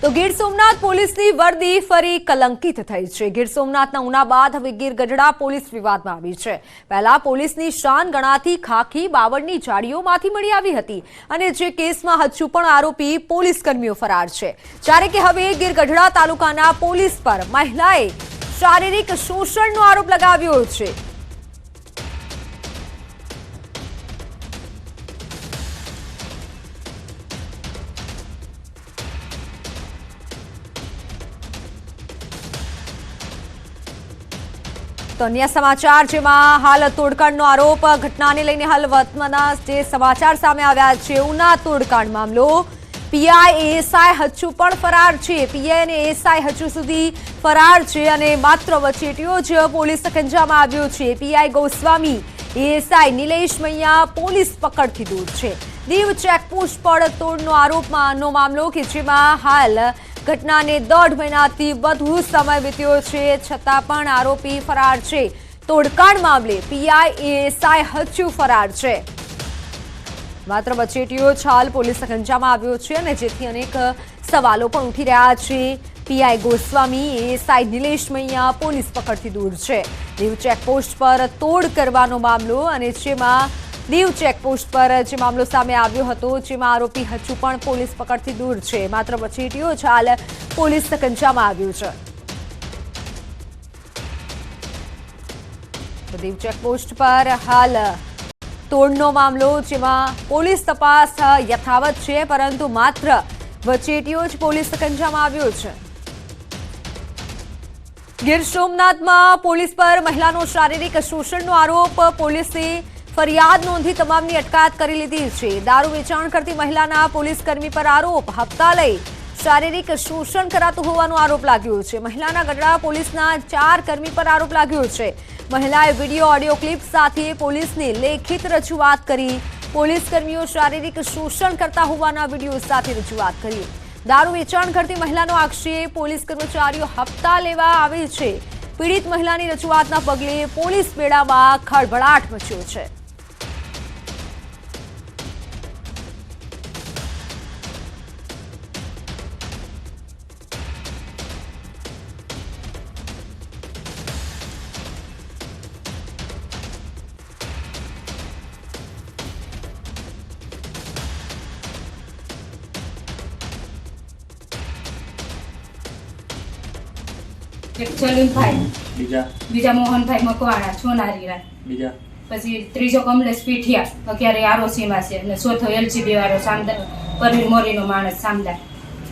તો ગીર સોમનાથ પોલીસની વર્દી ફરી કલંકિત થઈ છે। ગીર સોમનાથના ઉના બાદ હવે ગીર ગઢડા પોલીસ વિવાદમાં આવી છે। પહેલા પોલીસની શાન ગણાતી ખાખી બાવળની જાળીઓમાંથી મળી આવી હતી અને જે કેસમાં હજુ પણ આરોપી પોલીસ કર્મીઓ ફરાર છે, જ્યારે કે હવે ગીર ગઢડા તાલુકાના પોલીસ પર મહિલાએ શારીરિક શોષણનો આરોપ લગાવ્યો છે। तो अन्य समाचार जेमां हाल तोड़कांडनो आरोप घटनाने लईने हाल वर्तमानना जे समाचार सामे आव्या छे। उना तोड़कांड मामलो पीआई एएसआई हजू पण फरार छे। पीआई अने एएसआई हजू सुधी फरार छे अने मात्र वचेटियो ज पोलीस सकंजामां आव्यो छे। पीआई गोस्वामी एएसआई निलेश मैया पोलीस पकड़थी दूर छे। दीव चेकपोस्ट पर तोड़नो आरोपनो मामलो के जेमां हाल घटनाने 1.5 महीनाथी વધુ સમય વીત્યો છે, છતાં પણ આરોપી ફરાર છે। તોડકાંડ મામલે પીઆઈ એએસઆઈ હજુ ફરાર છે। માત્ર વચેટીઓ હાલ પોલીસ સંજામાં આવ્યો છે અને જેથી અનેક સવાલો પણ ઉઠી રહ્યા છે। પીઆઈ ગોસ્વામી એએસઆઈ નિલેશ મૈયા પોલીસ પકડથી દૂર છે। દીવ ચેકપોસ્ટ પર તોડ કરવાનો મામલો અને જેમાં દીવ ચેકપોસ્ટ પર જે મામલો સામે આવ્યો હતો, જેમાં આરોપી હજુ પણ પોલીસ પકડથી દૂર છે। માત્ર વચેટીઓ જ હાલ પોલીસ સંજામાં આવ્યું છે। તો દીવ ચેકપોસ્ટ પર હાલ તોડનો મામલો, જેમાં પોલીસ તપાસ યથાવત છે, પરંતુ માત્ર વચેટીઓ જ પોલીસ સંજામાં આવ્યો છે। ગીર સોમનાથમાં પોલીસ પર મહિલાનો શારીરિક શોષણનો આરોપ, પોલીસે ફરિયાદ નોંધી તમામની અટકાયત કરી લીધી છે। દારૂ વેચાણ કરતી મહિલાના પોલીસ કર્મી પર આરોપ, હપ્તા લઈ શારીરિક શોષણ કરાતું હોવાનો આરોપ લાગ્યો છે। મહિલાના ગઢડા પોલીસના 4 કર્મી પર આરોપ લાગ્યો છે। મહિલાએ વિડીયો ઓડિયો ક્લિપ સાથે પોલીસને લેખિત રજૂઆત કરી। પોલીસ કર્મીઓ શારીરિક શોષણ કરતા હોવાના વિડીયો સાથે રજૂઆત કરી। દારૂ વેચાણ કરતી મહિલાનો આક્ષેપ, પોલીસ કર્મચારીઓ હપ્તા લેવા આવે છે। પીડિત મહિલાની રજૂઆતના પગલે પોલીસ બેડામાં ખળભળાટ મચ્યો છે। એક સલીમભાઈ, બીજા મોહનભાઈ મકવાણા સોનારીરા, બીજા પછી ત્રીજો કમલેશ પીઠિયા, 11 આરોસીમાં છે અને ચોથો એલસીબી વાળો સામદાર પરવીર મોરીનો માણસ સામદાર।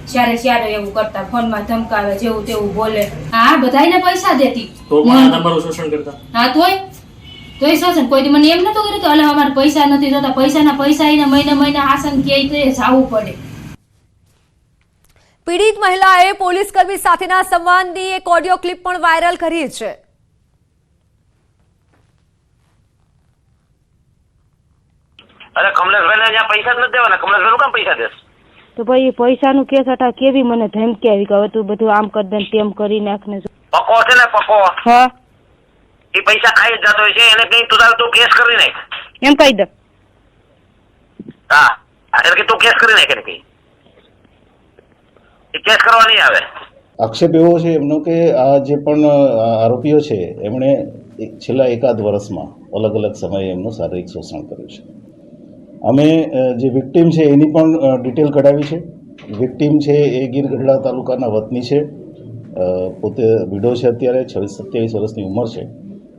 ત્યારે એવું કરતા, ફોનમાં ધમકાવે, જેવું તેવું બોલે। હા, બધાયને પૈસા દેતી તો મારા તમારું શોષણ કરતા। હા, તોય શોષણ કોઈ મને એમ નતો કર્યું કે અલે અમારે પૈસા નથી જોતા, પૈસા એને મહિને આસન કે જાવું પડે। પીડિત મહિલાએ પોલીસ કર્મી સાથેના સંવાદની એક ઓડિયો ક્લિપ પણ વાયરલ કરી છે। અરે કમલેશભાઈને અહીંયા પૈસા જ નથી દેવાના, કમલેશભાઈ કામ પૈસા દેશ? તો ભાઈ પૈસાનું કેસ હતા, કેવી મને ધમકી આવી કે હવે તું બધું આમ કરી દે તેમ કરી નાખને। પકો છે ને, પકો હા, એ પૈસા ખાઈ જ જતો હોય છે, એને કઈ તું કેસ કરી નાખ, એમ કહી દે। હા, એટલે કે તું કેસ કરી નાખ, એને કઈ કેસ કરવા નહીં આવે। આક્ષેપ એવો છે એમનો કે આ જે પણ આરોપીઓ છે એમણે છેલ્લા 1.5 વર્ષમાં અલગ અલગ સમયે એમનું શારીરિક શોષણ કર્યું છે। અમે જે વિક્ટીમ છે એની પણ ડિટેલ કઢાવી છે। વિક્ટીમ છે એ ગીર ગઢડા તાલુકાના વતની છે, પોતે વિડો છે, અત્યારે 26-27 વર્ષની ઉંમર છે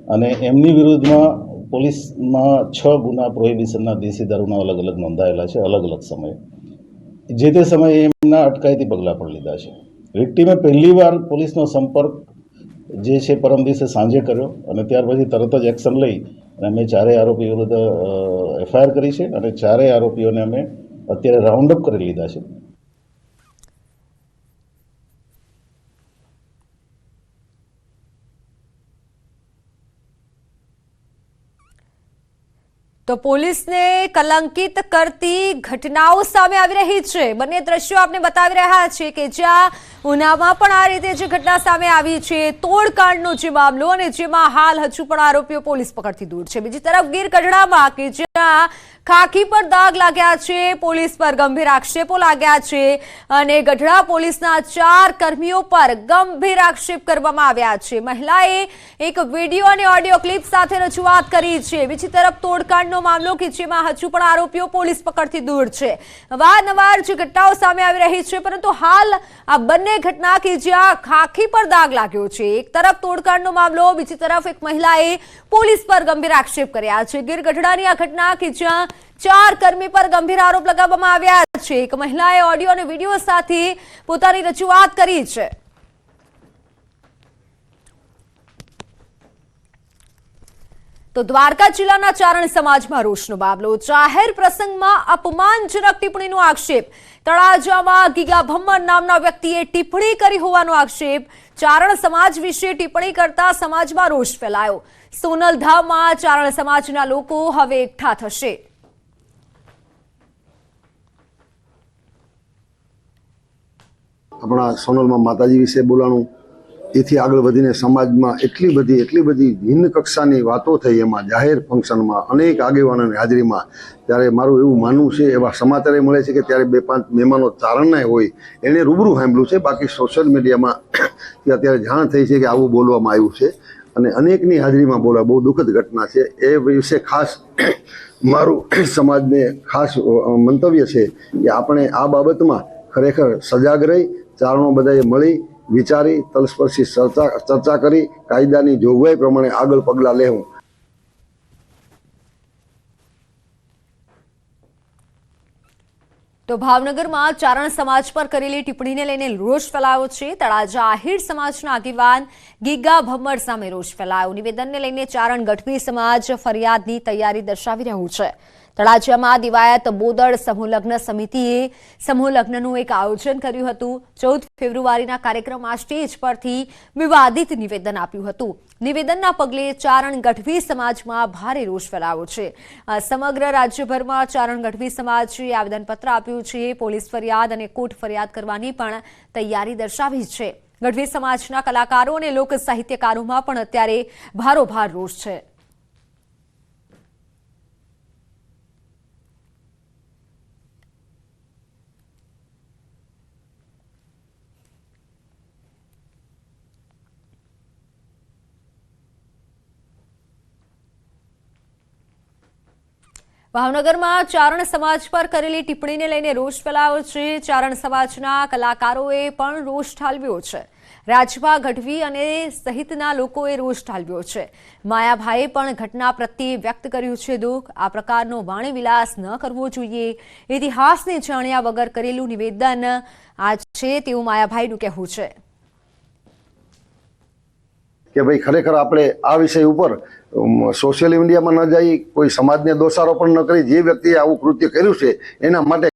અને એમની વિરુદ્ધમાં પોલીસમાં 6 ગુના પ્રોહિબિશનના દેશી દારૂના અલગ અલગ નોંધાયેલા છે, અલગ અલગ સમયે। જે તે સમયે એમના અટકાયતી પગલાં પણ લીધા છે। વિક્ટીમે પહેલીવાર પોલીસનો સંપર્ક જે છે પરમ દિવસે સાંજે કર્યો અને ત્યાર પછી તરત જ એક્શન લઈ અને અમે 4 આરોપી વિરુદ્ધ એફઆઈઆર કરી છે અને 4 આરોપીઓને અમે અત્યારે રાઉન્ડ અપ કરી લીધા છે। તો પોલીસને કલંકિત કરતી ઘટનાઓ સામે આવી રહી છે। બંને દ્રશ્યો આપને બતાવી રહ્યા છે કે જ્યાં ઉનામાં પણ આ રીતે જે ઘટના સામે આવી છે, તોડકાંડનો જે મામલો, અને જેમાં હાલ હજુ પણ આરોપીઓ પોલીસ પકડથી દૂર છે। બીજી તરફ ગીર ગઢડામાં કે જ્યાં ખાખી પર દાગ લાગ્યા છે, પોલીસ પર ગંભીર આક્ષેપો લાગ્યા છે અને ગઢડા પોલીસના 4 કર્મીઓ પર ગંભીર આક્ષેપ કરવામાં આવ્યા છે. મહિલાએ એક વિડીયો અને ઓડિયો ક્લિપ સાથે રજૂઆત કરી છે. બીજી તરફ તોડકાંડનો મામલો કે જેમાં હજુ પણ આરોપીઓ પોલીસ પકડથી દૂર છે. અવારનવાર જે ઘટનાઓ સામે આવી રહી છે, પરંતુ હાલ આ બંને ઘટના કે જ્યાં ખાખી પર દાગ લાગ્યો છે, એક તરફ તોડકાંડનો મામલો, બીજી તરફ એક મહિલાએ પોલીસ પર ગંભીર આક્ષેપ કર્યા છે. ગીર ગઢડાની આ ઘટના કે જ્યાં 4 કર્મી પર ગંભીર આરોપ લગાવવામાં આવ્યા છે. એક મહિલાએ ઓડિયો અને વિડીયો સાથે પોતાની રજૂઆત કરી છે. તો દ્વારકા જિલ્લાના ચારણ સમાજમાં રોષનો મામલો. જાહેર પ્રસંગમાં અપમાનજનક ટિપ્પણીનો આક્ષેપ. તળાજામાં ગીગા ભમ્મર નામના વ્યક્તિએ ટિપ્પણી કરી હોવાનો આક્ષેપ. ચારણ સમાજ વિશે ટિપ્પણી કરતા સમાજમાં રોષ ફેલાયો. સોનલધામમાં ચારણ સમાજના લોકો હવે એકઠા થશે. આપણા સોનલમાં માતાજી વિશે બોલાણું, એથી આગળ વધીને સમાજમાં એટલી બધી ભિન્ન કક્ષાની વાતો થઈ એમાં જાહેર ફંક્શનમાં અનેક આગેવાનોની હાજરીમાં. ત્યારે મારું એવું માનવું છે, એવા સમાચારે મળે છે કે ત્યારે 2-5 મહેમાનો ચારણના હોય એણે રૂબરૂ સાંભળ્યું છે. બાકી સોશિયલ મીડિયામાં અત્યારે જાણ થઈ છે કે આવું બોલવામાં આવ્યું છે અને અનેકની હાજરીમાં બોલવા બહુ દુઃખદ ઘટના છે. એ વિશે ખાસ મારું સમાજને ખાસ મંતવ્ય છે કે આપણે આ બાબતમાં ખરેખર સજાગ રહી, ચારણો બધાએ મળી વિચારી તલસ્પર્શી ચર્ચા કરી કાયદાની જોગવાઈ પ્રમાણે આગળ પગલાં લેવું. તો ભાવનગરમાં ચારણ સમાજ પર કરેલી ટિપ્પણીને લઈને રોષ ફેલાયો છે. તળાજા આહિર સમાજના આગેવાન ગીગા ભમ્મર સામે રોષ ફેલાયો. નિવેદનને લઈને ચારણ ગઢવી સમાજ ફરિયાદની તૈયારી દર્શાવી રહ્યું છે. તળાજામાં દિવાયત બોદળ સમૂહ લગ્ન સમિતિએ સમૂહ લગ્નનું એક આયોજન કર્યું હતું. 14 ફેબ્રુઆરીના કાર્યક્રમમાં સ્ટેજ પરથી વિવાદિત નિવેદન આપ્યું હતું. નિવેદનના પગલે ચારણ ગઢવી સમાજમાં ભારે રોષ ફેલાયો છે. સમગ્ર રાજ્યભરમાં ચારણ ગઢવી સમાજે આવેદનપત્ર આપ્યું છે. પોલીસ ફરિયાદ અને કોર્ટ ફરિયાદ કરવાની પણ તૈયારી દર્શાવી છે. ગઢવી સમાજના કલાકારો અને લોક સાહિત્યકારોમાં પણ અત્યારે ભારોભાર રોષ છે. ભાવનગરમાં ચારણ સમાજ પર કરેલી ટિપ્પણીને લઈને રોષ ફેલાયો છે. ચારણ સમાજના કલાકારોએ પણ રોષ ઠાલવ્યો છે. રાજભા ગઢવી અને સહિતના લોકોએ રોષ ઠાલવ્યો છે. માયાભાઈએ પણ ઘટના પ્રત્યે વ્યક્ત કર્યું છે દુઃખ. આ પ્રકારનો વાણીવિલાસ ન કરવો જોઈએ. ઇતિહાસને જાણ્યા વગર કરેલું નિવેદન આ છે તેવું માયાભાઈનું કહેવું છે. કે ભાઈ ખરેખર આપણે આ વિષય ઉપર સોશિયલ મીડિયામાં ન જઈ કોઈ સમાજને દોષારોપણ ન કરી જે વ્યક્તિએ આવું કૃત્ય કર્યું છે એના માટે